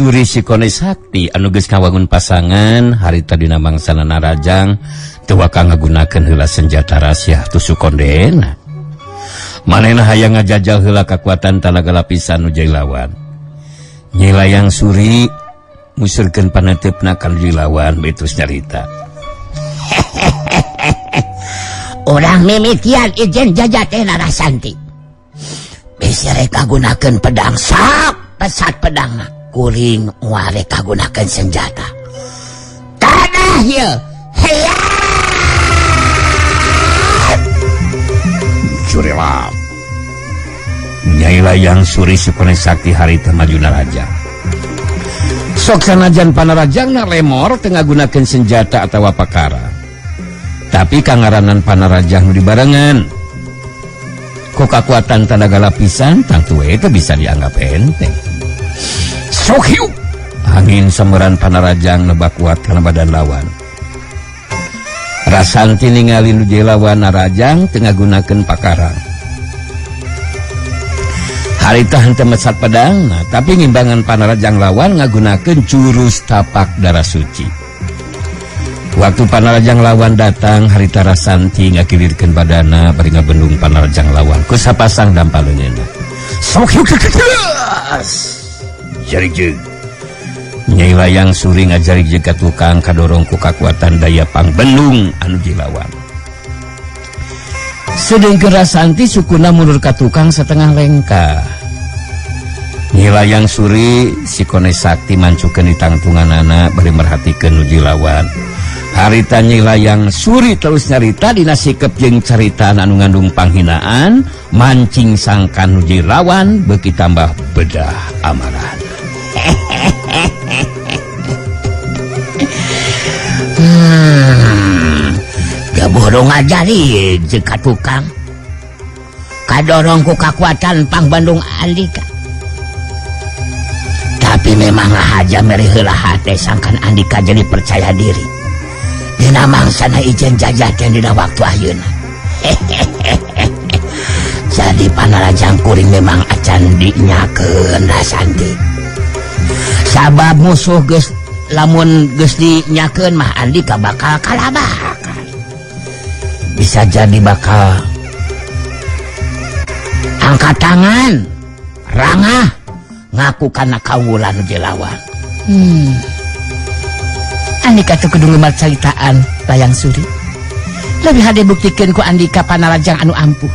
Suri Sikone Sakti anu geus kawangun pasangan harita dina mangsana Narajang teu waka ngagunakeun heula senjata rahasia tusuk kondena. Manehna hayang ngajajal heula kakuatan talaga lapisan nu Jailawan. Nyai Layang Suri musurkeun paneteupna ka Jailawan betus nyarita. Urang mimitian ijen jajate Narasanti. Bisa rek kagunakeun pedang sok pesat pedangna. Kuring muarek kagunakeun senjata. Tanah ye. Heya. Surila Nyai Layang Suri Sikone Sakti harita maju Narajang. Sok sanajan Panarajangna lemor teu ngagunakeun senjata atawa pakara. Tapi kangaranan Panarajang nu dibarengan ku kakuatan tenaga lapisan tangtu we teu bisa dianggap enteng. Sok hiu angin semeran Panarajang nebak kuat kana badan lawan. Rasanti ningali nu Jailawan Narajang teu ngagunakeun pakara. Harita henteu mesat pedangna, tapi ngimbangan Panarajang lawan ngagunakeun jurus tapak darah suci. Waktu Panarajang lawan datang, harita Rasanti ngakilirkeun badana bari ngabendung Panarajang lawan ku sapasang dampaleungeunna. Sok hiu kekelas. Jarig-jeug Nyai Layang Suri ngajarig jeung tukang kadorong ku kakuatan daya pangbendung anu Jailawan. Sedengkeun Rasanti sukuna mundur ka tukang setengah lengka. Nyai Layang Suri Sikone Sakti mancukeun di tangtunganana bari merhatikeun nu Jailawan. Harita Nyai Layang Suri terus nyarita dina sikep jeung caritaan anu ngandung panghinaan mancing sangkan nu Jailawan beuki tambah bedah amaran. Gaborong ngajari jeung ka tukang. Kadorong ku kakuatan pangbendung Andika. Tapi memang haja meri heula hate sangkan Andika jadi percaya diri. Dina mangsana ijen jajakeun dina waktu ayeuna. Jadi Panarajang kuring memang acan dinyakeun Rasanti. Sabab musuh geus lamun geus dinyakeun mah Andika bakal kalabakan. Bisa jadi bakal angkat tangan, rangah, ngaku kana kawulan Jailawan. Andika teu kudu ngeumar caritaan Layang Suri. Lebih hade buktikeun ku Andika Panarajang anu ampuh.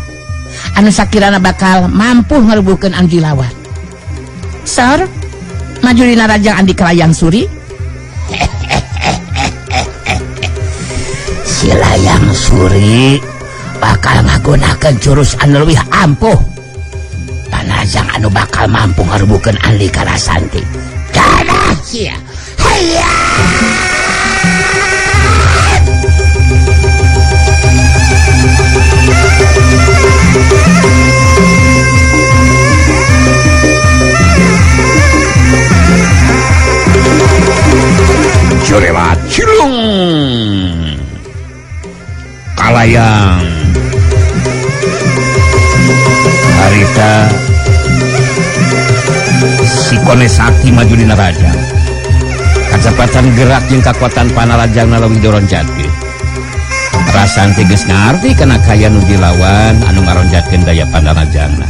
Anu sakirana bakal mampu ngarubuhkeun anu Jailawan. Sor, maju di Narajang Andika Layang Suri. Si Layang Suri bakal ngagunakeun jurus anu leuwih ampuh. Panarajang anu bakal mampu ngarubuhkeun Andika Rasanti. Tanah sia. Hayya. Jorela cilung Kalayang harita Sikone Sakti maju di Narajang. Kacepatan gerak jeung kakuatan Panarajang leuwih doronjatkeun. Rasanti geus ngarti kana kaya nu Jailawan anu ngaronjatkeun daya Panarajangna.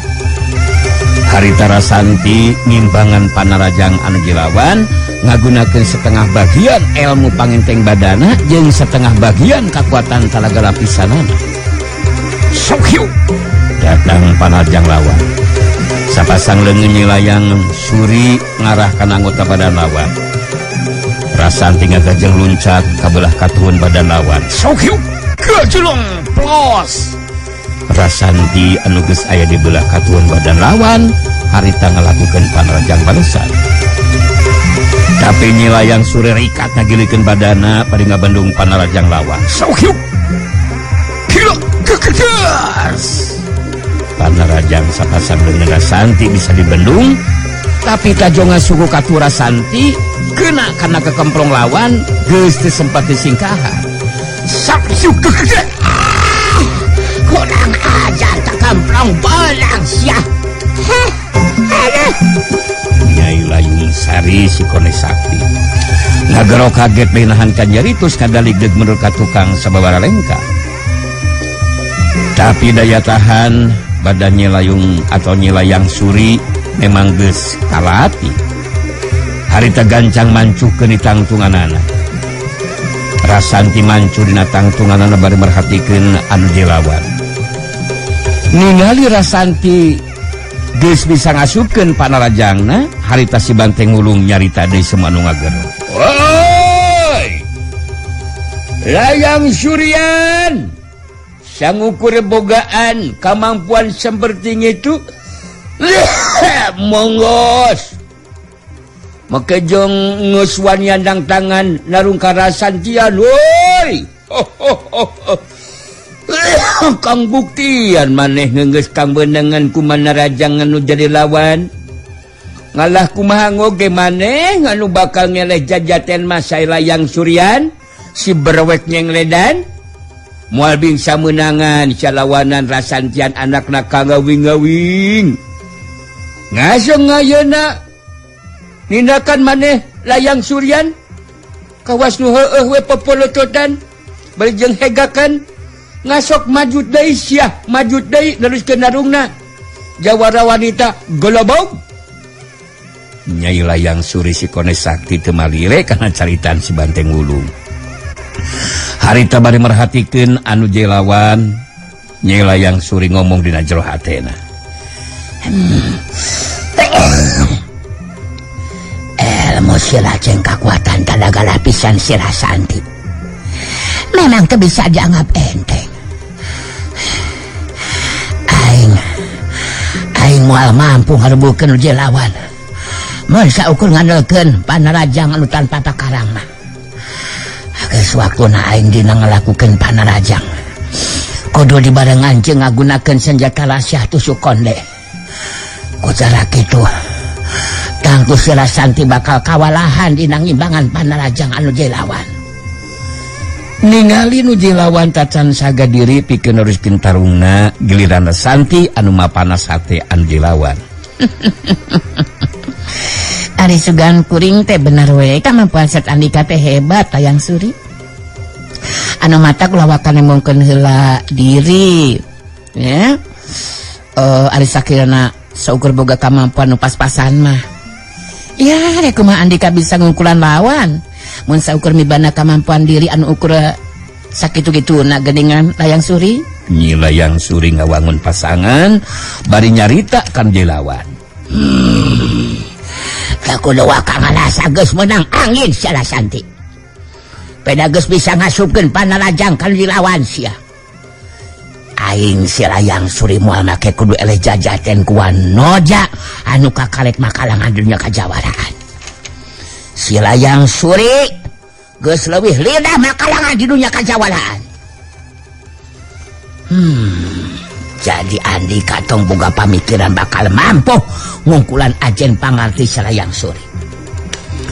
Harita Rasanti ngimbangan Panarajang anu Jailawan ngagunakeun setengah bagian ilmu pangenteng badana jeung setengah bagian kakuatan talaga lapisanana. Sok hiu datang Panarajang lawan. Sapasang leungeun Nyai Layang Suri ngarah kana anggota badan lawan. Rasanti ngagajeng luncat ka belah katuhun badan lawan. Sok hiu gajulung plos. Rasanti anu geus aya di belah katuhun badan lawan harita ngalakukeun Panarajang balesan. Tapi Nyai Layang Suri rikat ngagilikeun badana bari ngabendung Panarajang lawan. Sok hiu kilo kekegas. Panarajang sapasang leungeun Rasanti bisa dibendung, tapi tajonga suku katu Rasanti kena karena kekemplong lawan geus teu sempat disingkahan. Sok hiu kekegas. Kurang ajar tak kemplong belang sia. Nyai Layung Sari si Kone Sakti ngagero kaget benahan kanyaritus kadalig deg menurut tukang sababara lengka. Tapi daya tahan badannya Layung atau Nyi Layang Suri memang geus kalati. Harita gancang mancukeun di tangtunganana. Rasanti mancu dina tangtunganana bari merhatikeun anu dilawan. Ningali Rasanti geus bisa ngasupkeun panarajangna, harita si Banteng Wulung nyarita deui semua anu ngagero. Woi! Layang Surian! Sangukur bogaan kemampuan seperti itu monggos makejong nguswan yandang tangan narung karasantian woi kang buktian maneh ngeungeus kang beunangan kumaha rajang anu jadi lawan ngalah kumaha ngoge maneh anu bakal ngeleh jajaten masa Layang Surian si berwek nyengledan moal bisa menangan salawanan Rasantian anakna kangawing-ngawing ngasong ngayeuna nindakan maneh Layang Surian kawas nu heueuh we popolototan bari jeung hegakan ngasok maju deui sia maju deui neruskeun narungna jawara wanita golobog. Nyai Layang Suri si Kone Sakti teu malire kana caritan si Banteng Wulung. Harita bari merhatikeun anu jelawan, Nyai Layang Suri ngomong dina jero hatena. Ilmu si Lajeng kakuatan gala-gala pisan si Rasanti. Memang teu bisa dianggap enteng. Aing moal mampu ngarebukeun jelawan. Mun saukur ngandalkeun panarajang anu tanpa pakarang mah. Geus waktuna aing dina ngalakukeun panarajang. Kudu dibarengan jeung ngagunakeun senjata rahasia tusuk konde. Ku cara kitu, tangtu si Rasanti bakal kawalahan dina ngimbangan panarajang anu jelawan. Ningali nu jelawan tacan saga diri pikeun neruskeun tarungna giliran Rasanti anu mapanas hate anu jelawan. Ari sugan kuring teh bener we kamampuan Set Andika teh hebat Layang Suri. Anu mata kulawakan emongkeun heula diri. Ya. Ari sakirana saukur boga kamampuan nu pas-pasan mah. Ya, rek kumaha Andika bisa ngungkulan lawan. Mun saukur mibana kamampuan diri anu ukur sakitu-kituna geuningan Layang Suri. Nyi Layang Suri ngawangun pasangan bari nyarita kan jelawan. Kakudu wakang alasa geus menang angin si Rasanti. Peda geus bisa ngasupkeun panarajang kan dilawan sia. Aing si Layang Suri moal make kudu eleh jajaten ku Wanoja anu kakalek makalangan dunia kajawaraan. Si Layang Suri geus leuwih lidah makalangan di dunia kajawaraan. Jadi Andika tong boga pamikiran bakal mampu ngungkulan ajen pangarti si Layang Suri.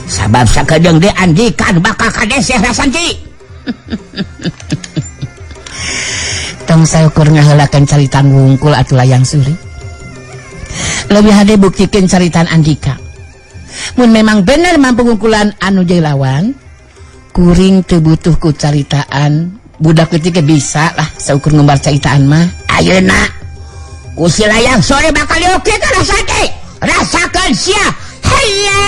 Sabab sakedeung de Andika bakal kadeseh Rasanti. Tong saukur ngaheulakeun caritan wungkul atuh Layang Suri. Leuwih hade buktikeun caritan Andika. Mun memang bener mampu ngungkulan anu jelawan, kuring teu butuh ku caritaan. Budak ketika bisa lah saukur ngumbar caritaan mah. Ayeuna ku si Layang Suri bakal dioke ka Rasanti. Rasakeun sia. Hayya.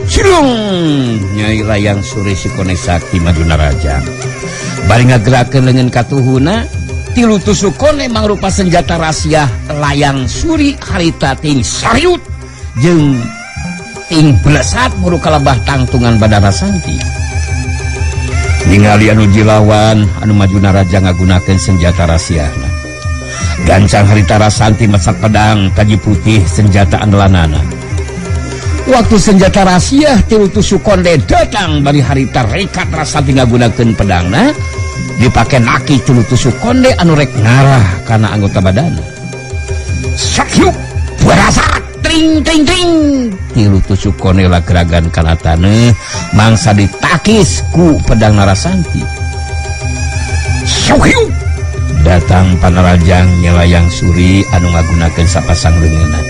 Cilung Nyai Layang Suri si Kone Sakti Maduna Raja bari ngagerakeun leungeun katuhuna tilu tusuk kone mangrupa senjata rahasia Layang Suri harita ting sariut jeung ting belesat buru kalabah tangtungan Badara Santi. Ningali anu jilawan anu majuna raja ngagunakeun senjata rasiana. Gancang harita Rasanti masak pedang kaji putih senjata andalanana. Waktu senjata rahasia tilu tusuk konde datang bari harita rekat Rasanti ngagunakeun pedangna dipake naki tilu tusuk konde anu rek ngarah kana anggota badana. Sakyuk berasa tring tring tring tilu tusuk konde lah geragan kana taneuh mangsa ditakis ku pedang Rasanti. Sakyuk datang Panarajang Nyelayang Suri anu ngagunakeun sapasang leungeunna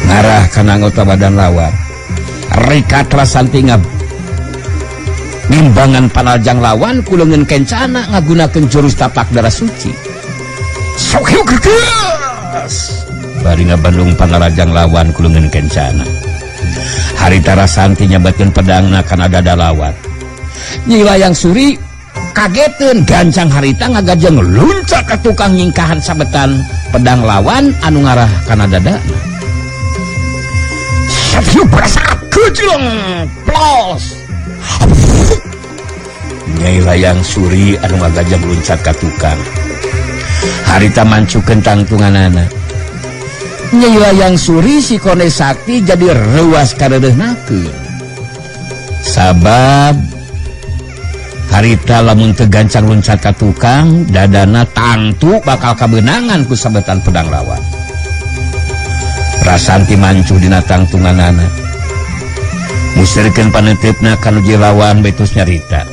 ngarah kana anggota badan lawan. Rekat Rasanti nimbangan Panarajang lawan ku leungeun kencana ngagunakeun jurus tapak darah suci. Sakyuk geus bari ngabandung Panarajang lawan ku leungeun kencana. Harita Rasanti nyabatkeun pedangna kana dada lawan. Nyelayang Suri kageteun gancang harita ngagajeng luncat ka tukang nyingkahan sabetan pedang lawan anu ngarah kana dadana. Sakyuk berasa kejleng plos. Nyai Layang Suri anu ngagajeng luncat ka tukang. Harita mancukeun tangtunganana. Nyai Layang Suri si Kone Sakti jadi reuas kareudeuhnakeun. Sabab harita lamun teu gancang luncat ka tukang dadana tangtu bakal kabeunangan ku sabetan pedang lawan. Rasanti mancuh dina tangtunganana musirkeun paneuteupeuna kanu jilawan betus nyarita.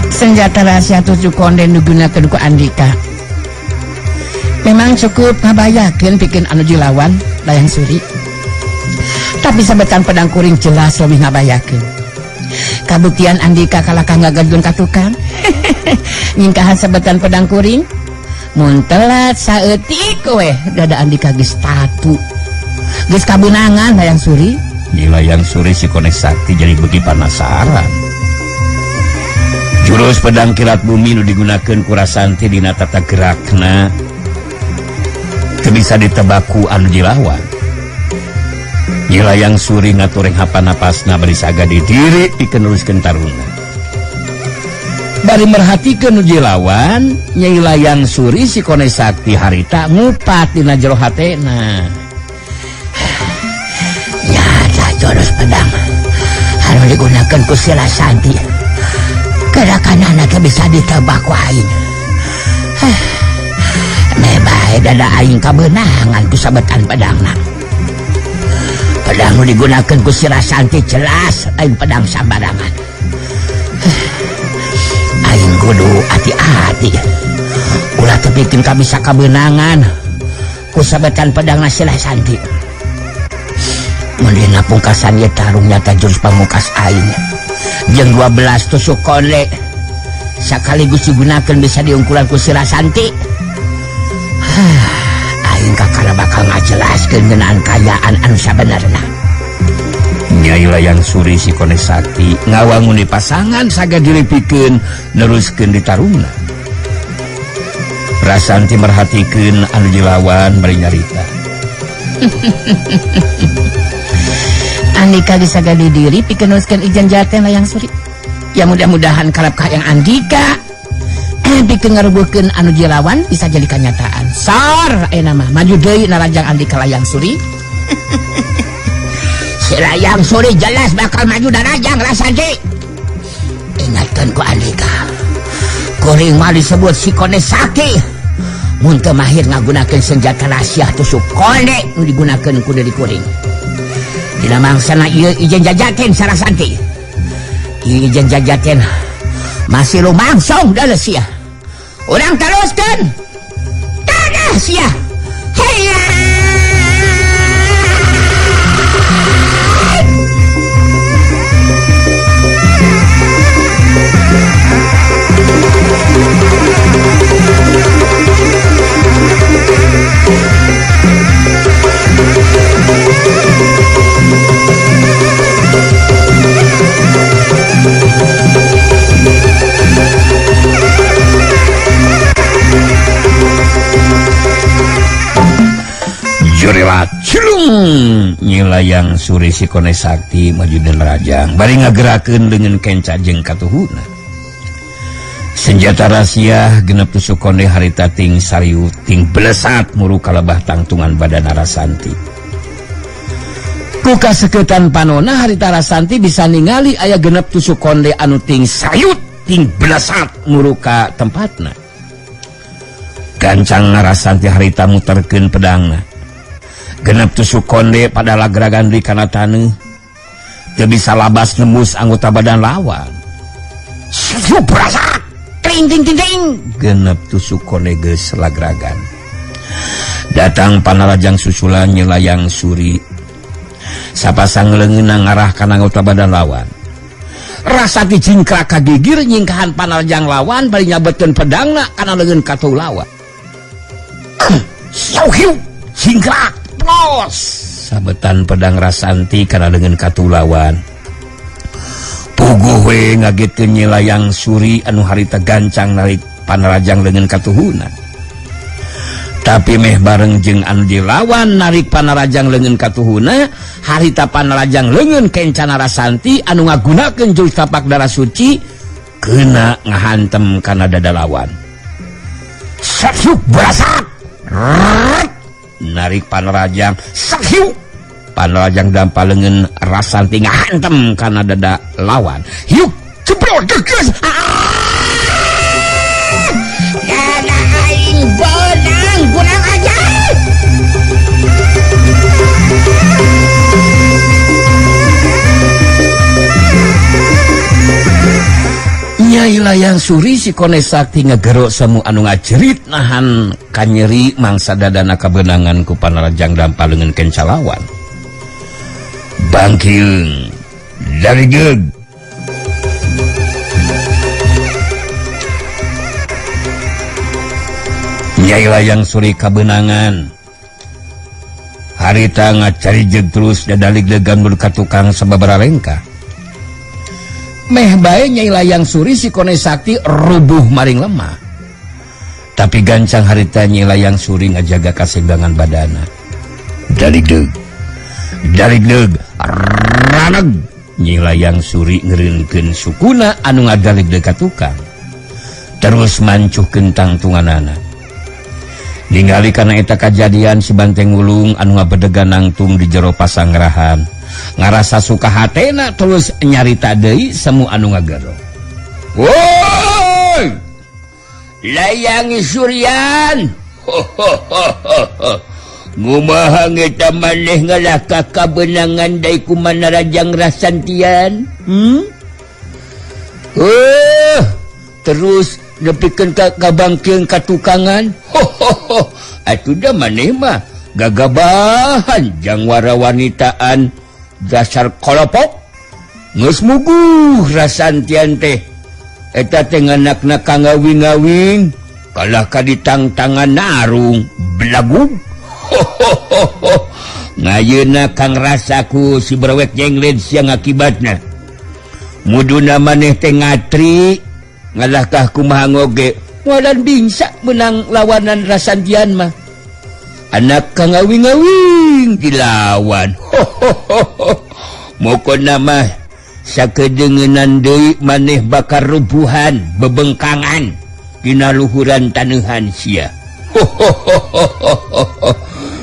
Senjata rahasia tusuk konde nu gunakeun ku Andika memang cukup ngabayakeun pikeun anu jilawan Layang Suri, tapi sabetan pedang kuring jelas lebih ngabayakeun. Kabuktian Andika kalahkah ngagadun ka tukang nyingkahan sabetan pedang kuring mun telat saeutik we dada Andika geus tatu geus kabeunangan Layang Suri. Di Layang Suri si Kone Sakti jadi beuki panasaran. Jurus pedang kilat bumi nu digunakeun ku Rasanti dina tata gerakna teu bisa ditebak ku anu jilawan. Nyelayang Suri ngatureng hapanapasna bari sagadi diri pikeneruskeun taruna. Bari merhatikeun nu jilawan, Nyai Layang Suri si Kone Sakti harita ngupat dina jero hatena. Nyata jurus pedang anu digunakeun ku si Rasanti gerakanana teh bisa ditebak ku aing. Mebae dada aing kabeunangan ku sabetan pedangna. Pedang nu digunakeun ku si Rasanti jelas lain pedang sambarangan. Aing kudu hati-hati ulah teu pikeun kabisa kabeunangan ku sabetan pedangna si Rasanti. Mun dina pungkasan ieu tarung nyata jurus pamungkas aing jeung 12 tusuk konde sakaligus digunakeun bisa diungkulan ku si Rasanti. Aing kakara bakal ngajelaskeun ngeunaan kayaan anu sabenerna. Nyai Layang Suri si Kone Sakti ngawanguni pasangan sagadi lipikeun neruskeun ditarungna. Rasanti merhatikeun anu jilawan bari nyarita. Andika disagadi diri pikeun neruskeun ijan jaten Layang Suri. Ya mudah-mudahan karep ka yang Andika pikeun ngarubuhkeun anu jilawan bisa jadi kenyataan. Sar ayeuna mah maju deui narajang Andika Layang Suri. Si Layang Suri jelas bakal maju narajang Rasanti. Ingatkeun ku Andika, kuring mah disebut si Kone Sakti. Mun teu mahir ngagunakeun senjata rahasia tusuk konde nu digunakeun ku deui kuring. Dina mangsana ieu ijen jajaten Sarasanti. Ieu ijen jajaten masih lumangsung da sia. Urang teruskeun. Tanah sia. Heya. Jurelat cilung Nyilayang Suri Sikone Sakti maju dan rajang bari ngagerakeun dengan kenca jeung katuhuna. Senjata rahasia genep tusuk konde harita ting sariut ting belesat muru kalebah tangtungan badan Rasanti. Ku kaseketan panona harita Rasanti bisa ningali aya genep tusuk konde anu ting sariut ting belesat muru ka tempatna. Gancang Rasanti harita muterkeun pedangna. Genep tusuk konde pada lagragan di kana taneuh teu bisa labas nembus anggota badan lawan. Subrasa ting ting ting ting genep tusuk konde geus lagragan. Datang panarajang susulan Nyilayang Suri sapasang leungeunna ngarah kana anggota badan lawan. Rasanti cingkrak kagigir nyingkahan panarajang lawan bari nyabetkeun pedangna kana leungeun katuh lawan. Sauhiu cingkrak plos sabetan pedang Rasanti karena dengan katulawan puguh we ngagetkeun Nyilayang Suri anu harita gancang narik panarajang dengan katuhuna. Tapi meh bareng jeung anu dilawan narik panarajang leungeun katuhuna harita panarajang leungeun kencana Rasanti anu ngagunakeun jurus tapak darah suci keuna ngahantem kana dada lawan. Sasyuk berasak narik panarajang sakhiu panarajang dampal leungeun Rasanti ngahantem kana dada lawan. Hiuk ceprot geus dada aing benang kurang ajar. Nyai Layang Suri Sikone Sakti ngegero semu anu ngajerit nahan kanyeri mangsa dadana kabenangan ku panarajang dampal leungeun kenca lawan. Bangkiung dari geg Nyai Layang Suri kabenangan harita ngacari jeg terus dadalig degan bulu katukang sababaraha lengkah. Meh bae Nyai Layang Suri Sikone Sakti rubuh maring lemah. Tapi gancang harita Nyai Layang Suri ngajaga kaseimbangan badana. Dalig deug raneg Nyai Layang Suri ngeureunkeun sukuna anu ngadalig deug ka tukang. Terus mancuhkeun tangtunganana. Ningali kana eta kajadian si Banteng Wulung anu ngabedegan nangtung di jero pasangrahan. Ngarasa suka hatena terus nyarita deui semu anu ngagero. Woi! Layang Suryan. Ngumaha ngeta maneh ngalaka kabenangan dai kumanah Rajang Rasantian? Terus nepikeun ka bangkeung katukangan. Atuh da maneh mah gagabahan jang wara wanitaan dasar kolopok geus muguh Rasantian teh eta teh nganakna kangawing-ngawing kalah ka ditangtangan narung belagug. Ngayeuna Kang rasaku si brewek jengled siang akibatna muduna maneh teh ngatri ngalahkah kumaha ngoge wadan bisa menang lawanan Rasantian mah anak kangawing-ngawing dilawan. Mokon nama sakedeungeunnan deui maneh bakar rubuhan bebengkangan dina luhuran taneuhan sia.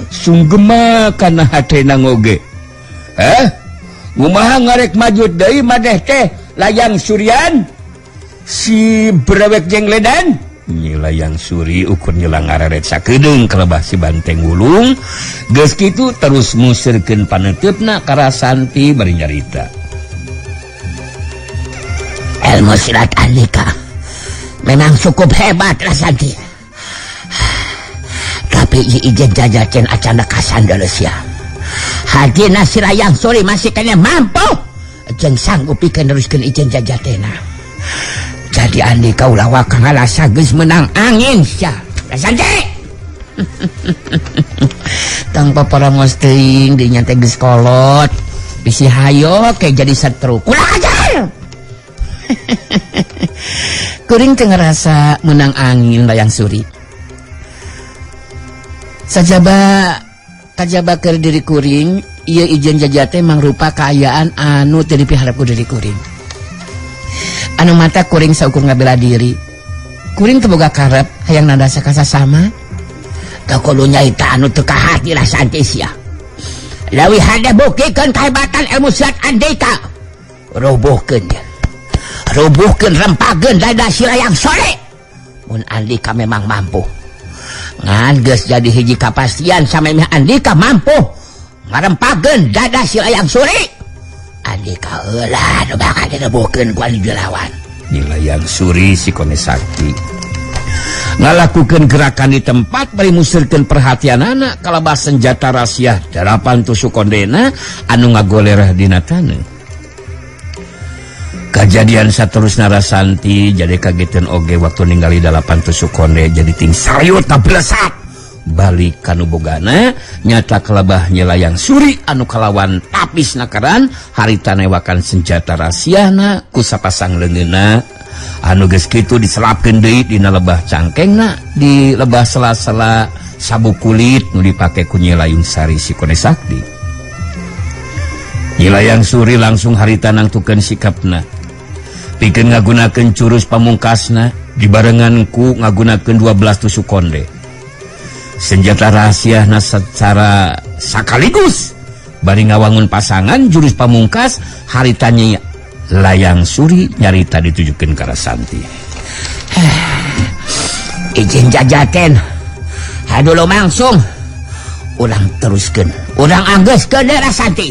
Sunggema kana hatena ngoge. Kumaha ngarek maju deui maneh teh Layang Suryan si brewek jengledan? Nyai Layang Suri ukur nyelang ngararet sakedeung kalebah si Banteng Wulung geus kitu terus musirkeun paneutupna ka Rasanti bari nyarita. Ilmu silat Andika memang cukup hebat Rasanti. Tapi ijen jajakeun acana kasandeuleuh ya. Hadina si Layang Suri masih kena mampu jeung sanggup pikeun neruskeun ijen jajatena. Jadi Andika ulah wakang alasa geus menang angin sia. Rasanti. Tang paparamos teuing dinya teh geus kolot. Bisi hayo ke jadi setru. Ulah ajar. Kuring teu ngarasa menang angin Layang Suri. Sajaba kajaba keur diri kuring ieu ijen jajate mangrupa kaayaan anu teu dipiharep ku diri kuring. Anu mata kuring saukur ngabela diri. Kuring teu boga karep hayang nandasa ka sasama. Da kudu nyaita anu teu ka hati Rasanti sia. Leuwih hade buktikeun kahebatan ilmu silat Andika. Rubuhkeun dia. Rubuhkeun rempageun dada si Layang Sore. Mun Andika memang mampu. Ngan geus jadi hiji kapastian samemeh Andika mampu ngarempageun dada si Layang Suri. Andika heula nu bakal direbuhkeun ku anu dilawan. Di Layang Suri si Kone Sakti ngalakukeun gerakan di tempat bari musirkeun perhatian anak kalabah senjata rahasia 8 tusuk kondena anu ngagoler dina taneuh. Kejadian saterusna Rasanti jadi kageteun oge waktu ningali 8 tusuk konde jadi ting sayut tablesat balik kanu bogana nyata kelabah Layang Suri anu kalawan tapis nakaran harita newakan senjata rahasiana ku sapasang leungeunna anu geus kitu diselapkeun deui dina lebah cangkengna di lebah sela-sela sabuk kulit nu dipake ku Nyi Layung Sari si Kone Sakti. Nyi Layang Suri langsung harita nangtukeun sikapna pikeun ngagunakeun curus pamungkasna dibarengan ku ngagunakeun 12 tusuk konde. Senjata rahasiana secara sakaligus bari ngawangun pasangan jurus pamungkas haritanya Layang Suri nyarita ditujukeun ka Rasanti. Izin jajaten. Hadu lumangsung. Urang teruskeun. Urang anggeuskeun deui Rasanti.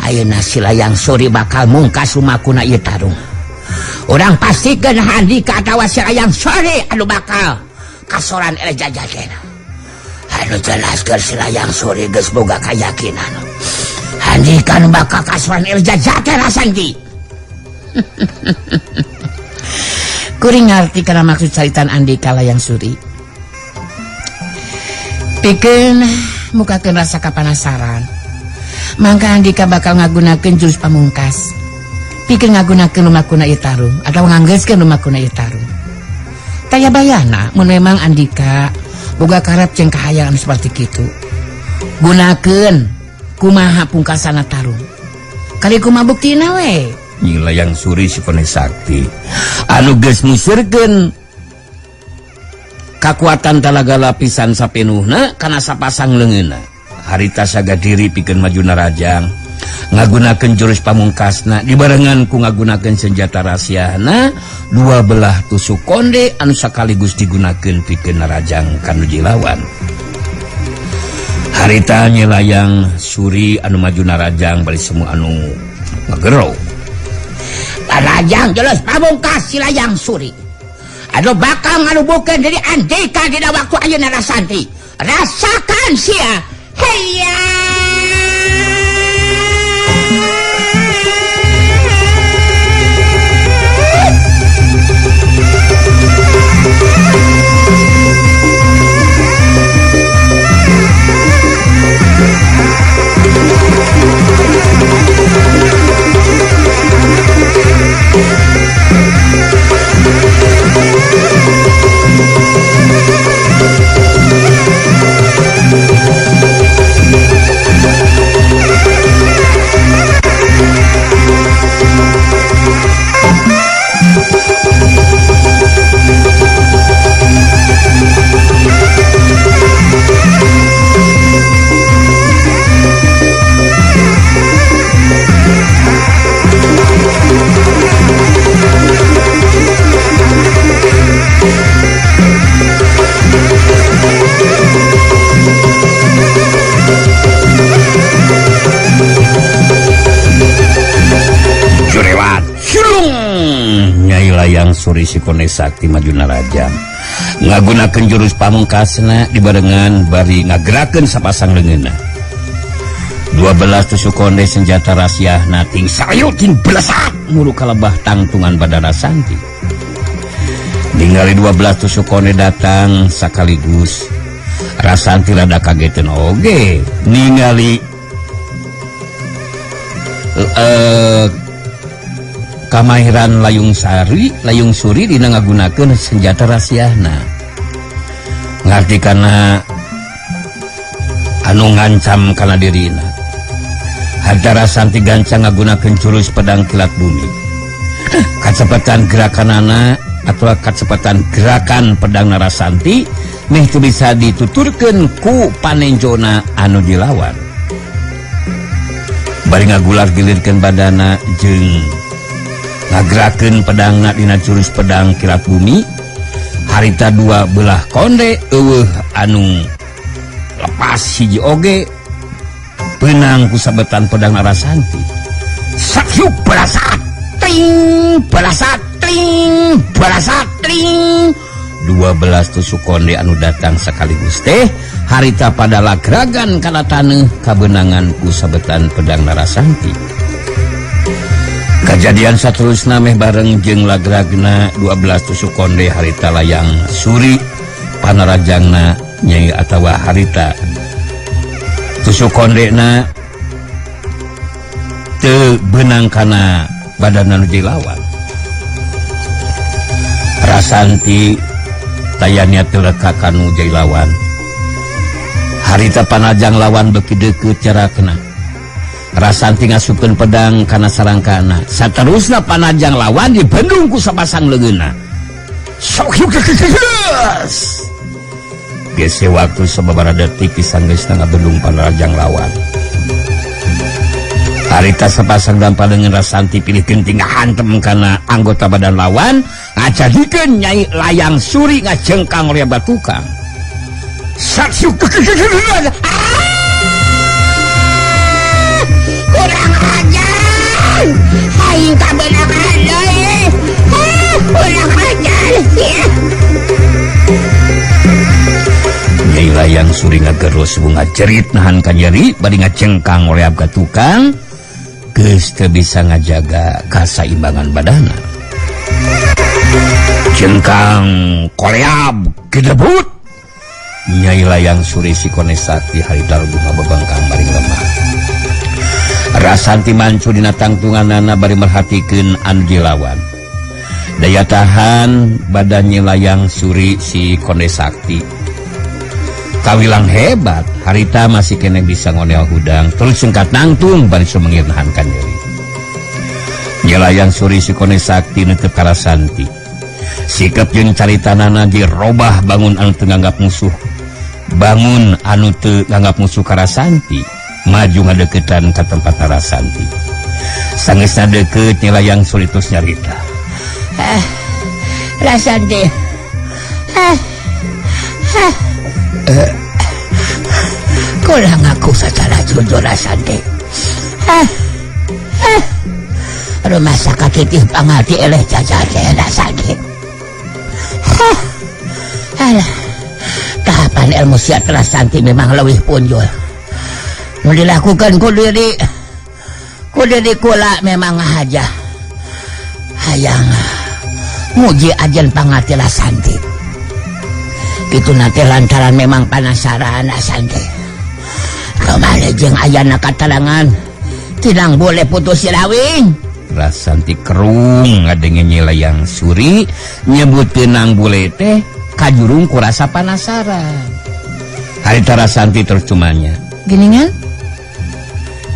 Ayeuna si Layang Suri bakal mungkas lumakuna ieu tarung. Urang pastikeun Andika atawa si Layang Suri anu bakal kasoran ele jajaten. Anu jelas keur si Layang Suri geus boga kayakinan. Andika anu bakal kasoran ele jajaten Rasanti. Kuring ngarti kana maksud caritan Andika Layang Suri. Pikeun mukakeun rasa kapanasaran. Mangka Andika bakal ngagunakeun jurus pamungkas. Pikeun ngagunakeun lumakuna ieu tarung atawa nganggeuskeun lumakuna ieu tarung. Taya bayana mun memang Andika boga karep jeung kahayang anu seperti kitu. Gunakeun kumaha pungkasana tarung. Kali kumaha buktina we. Nyi Layang Suri si Kone Sakti anu geus musirkeun kakuatan talaga lapisan sapenuhna kana sapasang leungeunna. Harita sagadiri pikeun majuna rajang ngagunakeun jurus pamungkasna dibarengan ku ngagunakeun senjata rahasiana 12 tusuk konde anu sakaligus digunakeun pikeun rajang kanu jilawan. Harita Nyi Layang Suri anu majuna rajang bari semua anu ngagero. Rajang jelas pamungkas si Layang Suri anu bakal ngalubuhkeun diri Andika dina waktu ayeuna Rasanti. Rasakan sia. Heya. Layang Suri si Kone Sakti majuna rajang ngagunakeun jurus pamungkasna dibarengan bari ngagerakeun sapasang leungeunna 12 tusuk konde senjata rahasiana ting sayut ting blesat mulu kalebah tangtungan pada Rasanti. Ningali 12 tusuk konde datang sakaligus Rasanti rada kageteun oge ningali kamahiran Layung Suri dina ngagunakeun senjata rahasiana. Ngarti kana anu ngancam kana dirina. Harta Rasanti gancang ngagunakeun jurus pedang kilat bumi. Kacepatan gerakanana atau kacepatan gerakan pedang Rasanti meh teu bisa dituturkeun ku panenjona anu dilawan. Bari ngagular-gilirkeun badana jeung ngagerakeun pedangna dina jurus pedang kilat bumi, harita dua belah konde eueuh anu lepas hiji oge peunang ku sabetan pedang Rasanti. Sakyuk balasat ting balasat ting balasat ting. 12 tusuk konde anu datang sekaligus teh harita pada lagragan kana taneuh kabenangan ku sabetan pedang Rasanti. Kejadian saterusna meh bareng jeung lagragna 12 tusuk konde harita layang suri panarajangna nyai atawa harita tusuk kondena teu beunang kana badan anu dilawan. Rasanti tayanya teleka kanu jailawan. Harita panajang lawan beki deukeut cerakna. Rasanti ngasupkeun pedang kana sarangkana. Saterusna panajang lawan dibendung ku sapasang leungeunna. Sok geus. Geus waktu sababaraha detik pisan geus ngabendung panajang lawan. Harita sapasang dampal dengan Rasanti pilihkeun tinggal hantem kana anggota badan lawan ngajadikeun Nyai Layang Suri ngajengkang oleh batukang. Saksuk kurang ajar aing kabenaran deui kurang ajar Nyai Layang Suri ngagerus bunga cerit nahan ka nyeri bari ngajengkang oleh abga tukang geus teu bisa ngajaga kasaimbangan badana. Jengkang koleab gedebut Nyai Layang Suri sikone sakti harita bunga bebangkang bari lemah. Rasanti mancu dina tangtunganana bari merhatikeun anu dilawan. Daya tahan badan Nyai Layang Suri si Konde Sakti kawilang hebat, harita masih kena bisa ngoneol hudang terus sengkat nangtung bari sumengir nahankan nyeri. Nyai Layang Suri si Konde Sakti netep ka Rasanti. Sikap jeung caritanana dirobah bangun anu teu nganggap musuh. Bangun anu teu nganggap musuh ka Rasanti, maju ngadeuketan ka tempat Rasanti. Sangeusna deukeut Nyai Layang Suri terus nyarita. Rasanti. Kurang aku secara jujur Rasanti. Rumah sakitih pangati eleh jajar Rasanti. Alah, tahapan ilmu siat Rasanti memang leuwih punjul. Nu dilakukan ku diri kula memang aja hayang muji ajen pangati Rasanti. Kitu nanti lantaran memang penasaran Rasanti. Kemana jeung ayana katalangan tidak boleh putus silawing. Rasanti kerung ngadengen Nyai Layang Suri nyebutkeun nang bule teh kajurung ku rasa panasaran. Harita Rasanti terus cumanya. Geningan?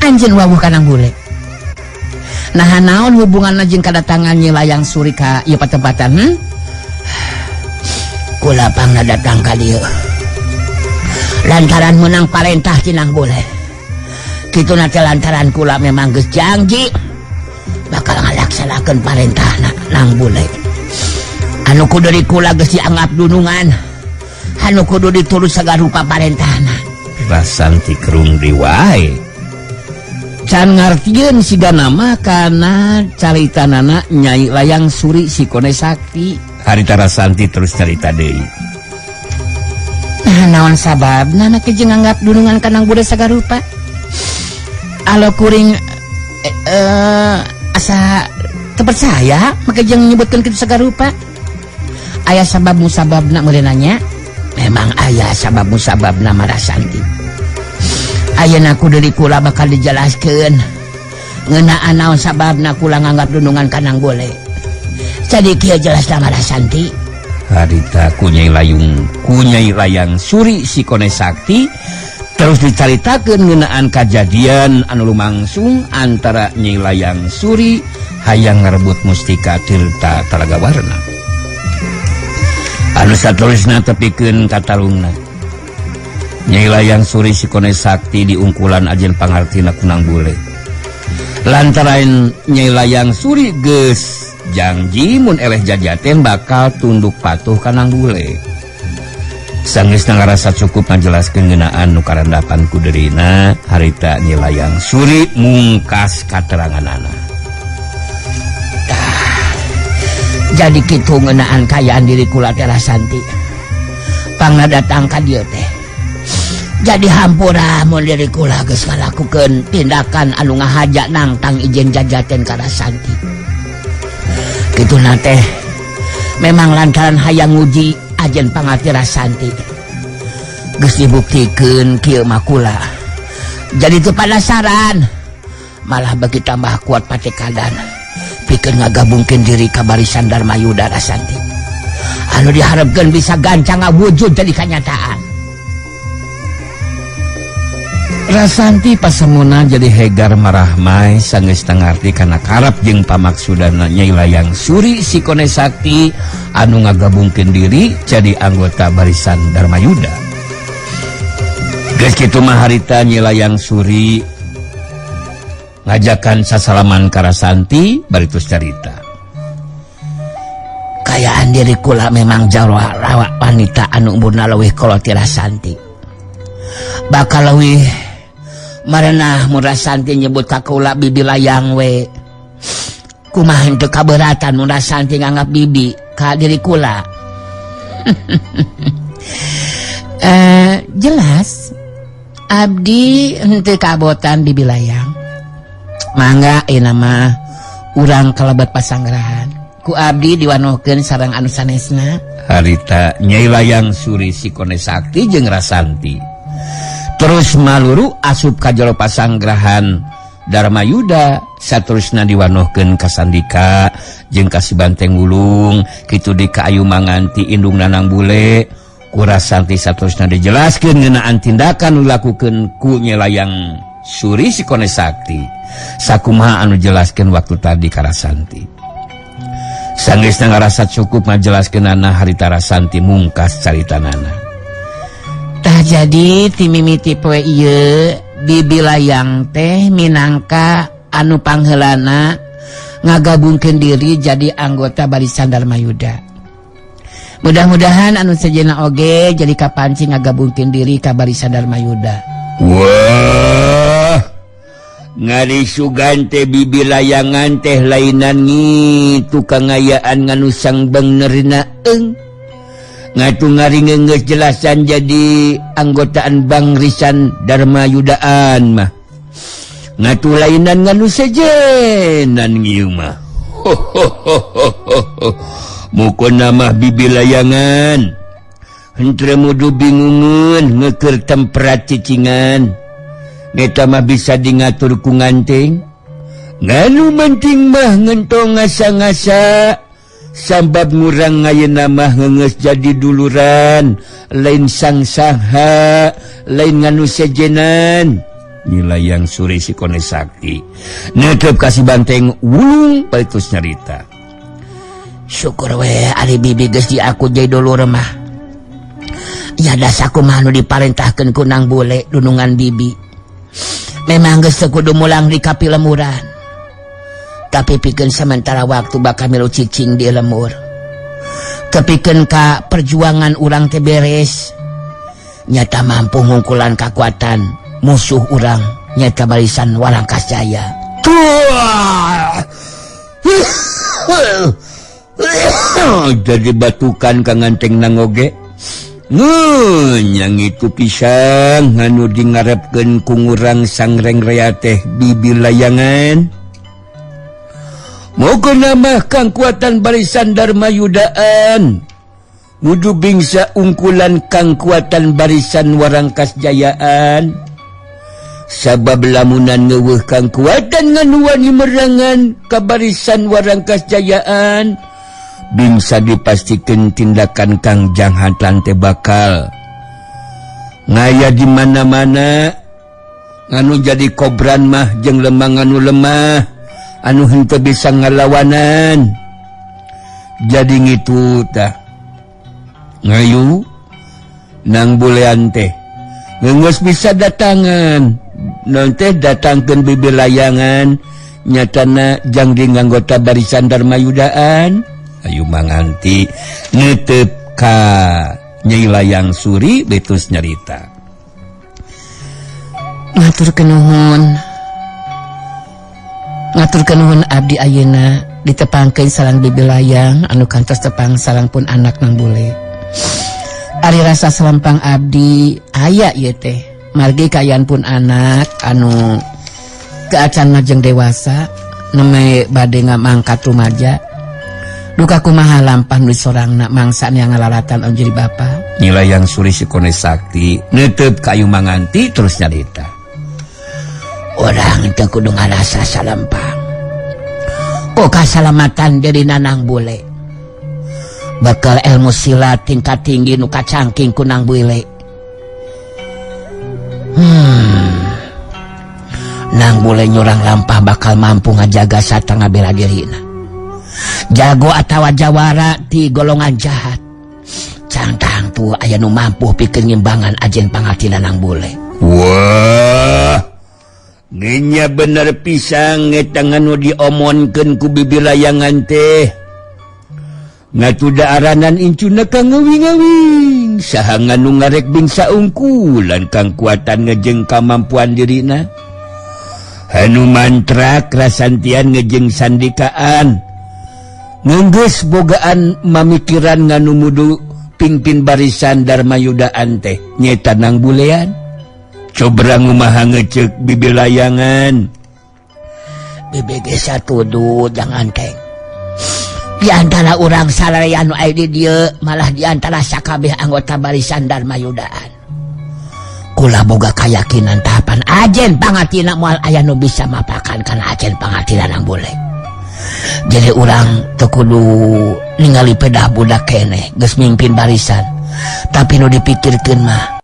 Anjeun wawuh ka nang bule. Nah naon hubunganna jeung kadatangan Nyai Layang Suri ka ieu patempatan? Kula pangna datang ka dieu lantaran menang parentah ti nang bule. Kitu nanti lantaran kula memang geus janji bakal ngalaksanakeun parentahna nang bule. Anu kudu di kula geus dianggap dunungan, anu kudu diturut sagarupa parentahna. Rasanti kerung diwae. Can ngartieun siga nama kana caritanana Nyai Layang Suri si Konde Sakti. Harita Rasanti terus cerita deui. Nah, naon sababna na kejeung nganggap dunungan ka nang bule sagarupa? Alo kuring asa teu percaya make jeung nyebutkeun kitu sagarupa. Aya sabab musababna meuli nanya? Memang aya sabab musababna mah Rasanti. Ayeuna kudu di kula bakal dijelaskeun ngeunaan naon sababna kula nganggap dunungan ka nang bule. Jadi kieu jelas nama Rasanti. Harita ku Nyai Layang Suri si Konde Sakti terus dicaritakeun ngeunaan kajadian anu lumangsung antara Nyai Layang Suri hayang ngarebut mustika Tirta Talaga Warna. Anu saterusna tepikeun katalungna Nyai Layang Suri Sikone Sakti diungkulan ajen pangartina kunang bule. Lantaran Nyai Layang Suri geus janji mun eleh jajaten bakal tunduk patuh kanang bule. Sanggeusna ngarasa cukup ngajelaskeun ngeunaan nu karandapan ku deurina, harita Nyai Layang Suri mungkas kateranganana. Jadi kitu ngeunaan kayaan diri kula teh Rasanti. Pangna datang ka dieu teh. Jadi hampura mun diri kula geus ngalakukeun tindakan anu ngahaja nangtang ijen jajaten ka Rasanti. Kituna teh memang lantaran hayang nguji ajen pangarti Rasanti. Geus dibuktikeun kieu mah kula. Jadi teu penasaran, malah bagi tambah kuat patekadan pikeun ngagabungkeun diri ka barisan Darmayuda Rasanti. Anu diharapkeun bisa gancang ngawujud jadi kenyataan. Rasanti pasemuna jadi hegar marahmai sanggeus tangarti kana karap jeung pamaksudana Nyai Layang Suri Sikone Sakti anu ngagabungkeun diri jadi anggota barisan Darmayuda. Geus kitu mah harita Nyai Layang Suri ngajakan sasalaman ka Rasanti baritus carita. Kayaan diri kula memang jarwa rawak wanita anu umurna leuwih kolot ti Rasanti. Bakal leuwih marenah mun Rasanti nyebut ka kula bibi layang we. Kumaha henteu kaberatan mun Rasanti nganggap bibi ka diri kula. Jelas abdi henteu kabotan bibi layang. Mangga ieu mah urang kalebat pasanggarahan. Ku abdi diwanohkeun sareng anu sanesna. Harita Nyai Layang Suri Sikone Sakti jeung Rasanti terus maluru asup ka jero pasanggrahan Darmayuda, saterusna diwanohkeun ka Sandika jeung ka si Banteng Wulung, kitu di ka Ayu Manganti indung nanang bule. Ku Rasanti saterusna dijelaskeun ngeunaan tindakan nu dilakukeun ku Nyai Layang Suri Sikone Sakti sakumaha anu jelaskeun waktu tadi ka Rasanti. Sanggeusna ngarasa cukup ngajelaskeunana harita Rasanti mungkas caritanana. Tah jadi ti mimiti poe ieu bibi layang teh minangka anu pangheulana ngagabungkeun diri jadi anggota barisan Darmayuda. Mudah-mudahan anu sejenna oge jadi kapanci ngagabungkeun diri ka barisan Darmayuda. Wah, ngari sugan teh bibi layangan teh lainan ngitu kangayaan nganusang benerna ngatu ngari ngeus jelasan jadi anggotaan bangrisan Darmayudaan mah ngatu lainan nganu sejenan ngieu mah mukona mah bibi layangan henteu mudu bingungeun ngeukeur temprat cicingan neta mah bisa dingatur ku nganteng nganu menting mah ngentong ngasa-ngasa sabab ngurang ngayeuna mah ngeungeus jadi duluran lain sangsaha lain nganu sejenan. Nyai Layang Suri Sikone Sakti neuteup ka si Banteng Wulung balitus nyarita. Syukur we ari bibi geus di aku jadi dulur mah. Ya da sakumaha nu diparentahkeun ku nang bule dunungan bibi. Memang geus teu kudu mulang di kapi lemuran. Tapi pikeun sementara waktu bakal milu cicing di lemur. Tepikeun ka perjuangan urang teh beres. Nyata mampu ngungkulan kakuatan musuh urang nyata barisan Warangkas Jaya. Jadi batukan ka nganteng nang oge. Yang itu pisang anu dingarepkeun ku ngurang sangreng rea teh bibi layangan. Moga namah kangkuatan barisan Darmayudaan mudu bingsa ungkulan kangkuatan barisan Warangkas Jayaan. Sabab lamunan ngeuweuh kangkuatan nganuani merangan ka barisan Warangkas Jayaan bingsa dipastikeun tindakan kang janghatan teh bakal ngaya di mana-mana nganu jadi kobran mah jeung lemah anu lemah anu henteu bisa ngalawanan. Jadi ngitu tah ngayu nang bulean teh geus bisa datangan non teh datangkeun bibilayangan nyatana jang di anggota barisan Darmayudaan. Ayu manganti neuteup ka Nyai Layang Suri betus nyarita. Ngaturkeun nuhun abdi ayeuna ditepangkeun salang bibilayang anu kantos tepang salang pun anak nang bule. Ari rasa salampang abdi aya ieu teh margi kaayaan pun anak anu keacan jeung dewasa neme bade ngamangkat rumaja. Duka kumaha lampah nulis sorangna mangsa yang ngalalatan on jadi bapa. Nyai Layang Suri sikone sakti neuteup ka Ayu Manganti terus nyarita. Orang teu kudu ngarasa salampang. Ku kasalamatan diri nang bule. Bakal ilmu silat tingkat tinggi nu kacangking ku nang bule. Nang bule nyurang lampah bakal mampu ngajaga satengah bela dirina. Jago atawa jawara ti golongan jahat. Cangtang tu aya nu mampu pikeun ngimbangan ajen pangartina nang bule. Wah, nya bener pisang eta nganu diomonkeun ku bibilayangan teh. Ngatuda aranan incuna kang ngawing-ngawing saha nganu ngarek bingsa ungkulan kang kuatan ngejeng kamampuan dirina. Hanu mantra krasantian ngejeng sandikaan. Ngeunggeus bogaan mamikiran nganu mudu pingpin barisan Darmayudaan teh nyeta nang bulean. Coba ngumaha ngeceuk bibilayangan. BBG satudu jangan teng. Di antara urang salaya anu aya di dieu malah di antara sakabeh anggota barisan Darmayudaan. Kula boga kayakinan tahapan ajen pangatina moal aya nu bisa mapakan kana ajen pangatina nang bule. Jadi urang teu kudu ningali pedah budak keneh geus mimpin barisan. Tapi nu dipikirkeun mah